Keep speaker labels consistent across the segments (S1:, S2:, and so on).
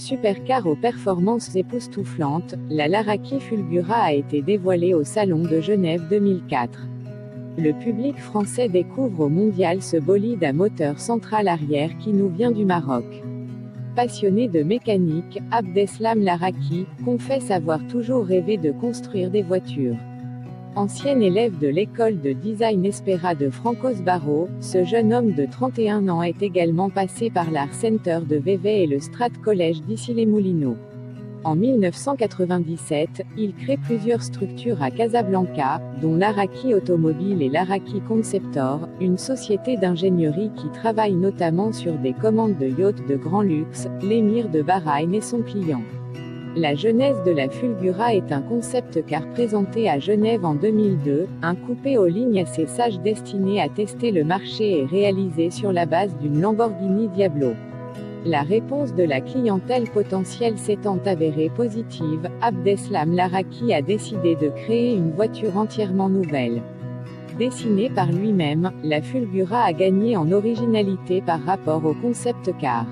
S1: supercar aux performances époustouflantes, la Laraki Fulgura a été dévoilée au Salon de Genève 2004. Le public français découvre au mondial ce bolide à moteur central arrière qui nous vient du Maroc. Passionné de mécanique, Abdeslam Laraki confesse avoir toujours rêvé de construire des voitures. Ancien élève de l'école de design Espera de Francos Barro, ce jeune homme de 31 ans est également passé par l'Art Center de Vevey et le Strat College d'Issy-les-Moulineaux. En 1997, il crée plusieurs structures à Casablanca, dont Laraki Automobile et Laraki Conceptor, une société d'ingénierie qui travaille notamment sur des commandes de yachts de grand luxe, l'émir de Bahreïn et son client. La genèse de la Fulgura est un concept car présenté à Genève en 2002, un coupé aux lignes assez sage destiné à tester le marché et réalisé sur la base d'une Lamborghini Diablo. La réponse de la clientèle potentielle s'étant avérée positive, Abdeslam Laraki a décidé de créer une voiture entièrement nouvelle. Dessinée par lui-même, la Fulgura a gagné en originalité par rapport au concept car.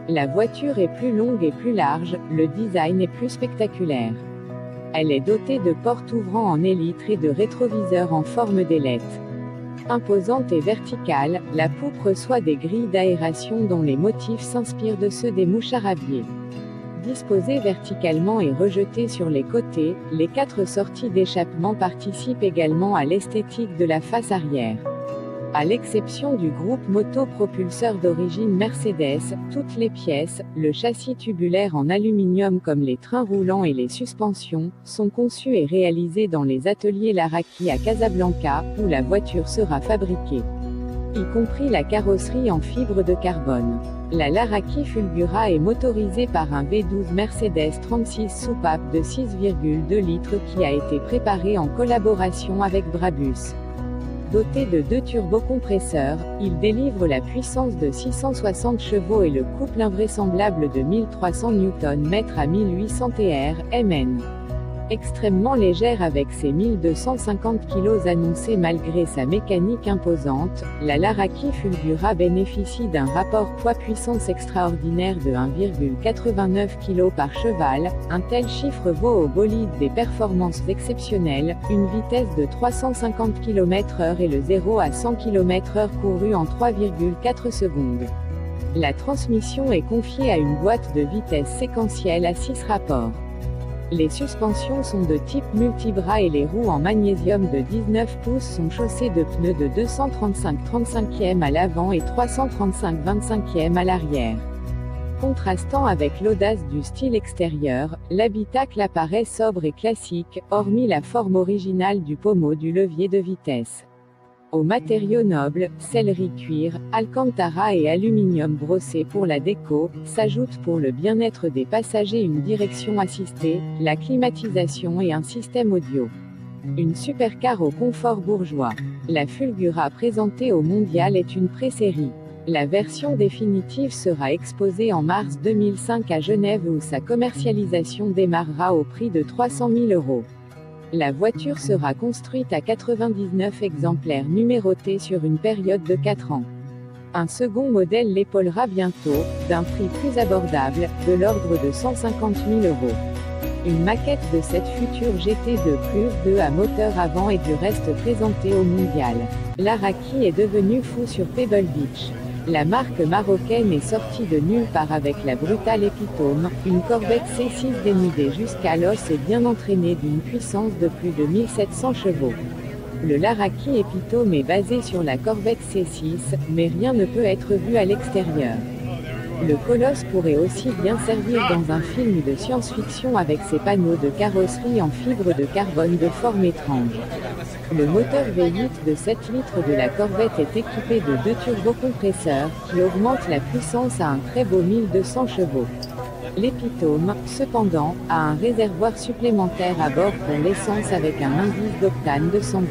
S1: La voiture est plus longue et plus large, le design est plus spectaculaire. Elle est dotée de portes ouvrant en élytre et de rétroviseurs en forme d'ailette. Imposante et verticale, la poupe reçoit des grilles d'aération dont les motifs s'inspirent de ceux des moucharabiers. Disposées verticalement et rejetées sur les côtés, les 4 sorties d'échappement participent également à l'esthétique de la face arrière. À l'exception du groupe motopropulseur d'origine Mercedes, toutes les pièces, le châssis tubulaire en aluminium comme les trains roulants et les suspensions, sont conçues et réalisées dans les ateliers Laraki à Casablanca, où la voiture sera fabriquée. Y compris la carrosserie en fibre de carbone. La Laraki Fulgura est motorisée par un V12 Mercedes 36 soupape de 6,2 litres qui a été préparé en collaboration avec Brabus. Doté de 2 turbocompresseurs, il délivre la puissance de 660 chevaux et le couple invraisemblable de 1300 Nm à 1800 Mn. Extrêmement légère avec ses 1250 kg annoncés malgré sa mécanique imposante, la Laraki Fulgura bénéficie d'un rapport poids-puissance extraordinaire de 1,89 kg par cheval. Un tel chiffre vaut au bolide des performances exceptionnelles, une vitesse de 350 km/h et le 0 à 100 km/h couru en 3,4 secondes. La transmission est confiée à une boîte de vitesse séquentielle à 6 rapports. Les suspensions sont de type multibras et les roues en magnésium de 19 pouces sont chaussées de pneus de 235/35e à l'avant et 335/25e à l'arrière. Contrastant avec l'audace du style extérieur, l'habitacle apparaît sobre et classique, hormis la forme originale du pommeau du levier de vitesse. Aux matériaux nobles, sellerie cuir, alcantara et aluminium brossé pour la déco, s'ajoute pour le bien-être des passagers une direction assistée, la climatisation et un système audio. Une supercar au confort bourgeois. La Fulgura présentée au mondial est une pré-série. La version définitive sera exposée en mars 2005 à Genève où sa commercialisation démarrera au prix de 300 000 €. La voiture sera construite à 99 exemplaires numérotés sur une période de 4 ans. Un second modèle l'épaulera bientôt, d'un prix plus abordable, de l'ordre de 150 000 €. Une maquette de cette future GT2 Plus 2 à moteur avant et du reste présentée au mondial. Laraki est devenu fou sur Pebble Beach. La marque marocaine est sortie de nulle part avec la brutale Epitome, une Corvette C6 dénudée jusqu'à l'os et bien entraînée d'une puissance de plus de 1700 chevaux. Le Laraki Epitome est basé sur la Corvette C6, mais rien ne peut être vu à l'extérieur. Le colosse pourrait aussi bien servir dans un film de science-fiction avec ses panneaux de carrosserie en fibre de carbone de forme étrange. Le moteur V8 de 7 litres de la Corvette est équipé de 2 turbocompresseurs, qui augmentent la puissance à un très beau 1200 chevaux. L'Epitome, cependant, a un réservoir supplémentaire à bord pour l'essence avec un indice d'octane de 110.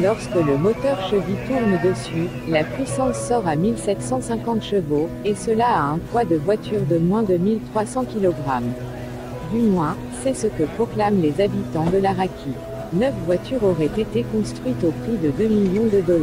S1: Lorsque le moteur cheville tourne dessus, la puissance sort à 1750 chevaux, et cela à un poids de voiture de moins de 1300 kg. Du moins, c'est ce que proclament les habitants de Laraki. 9 voitures auraient été construites au prix de 2 millions de $.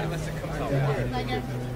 S2: Unless it comes out.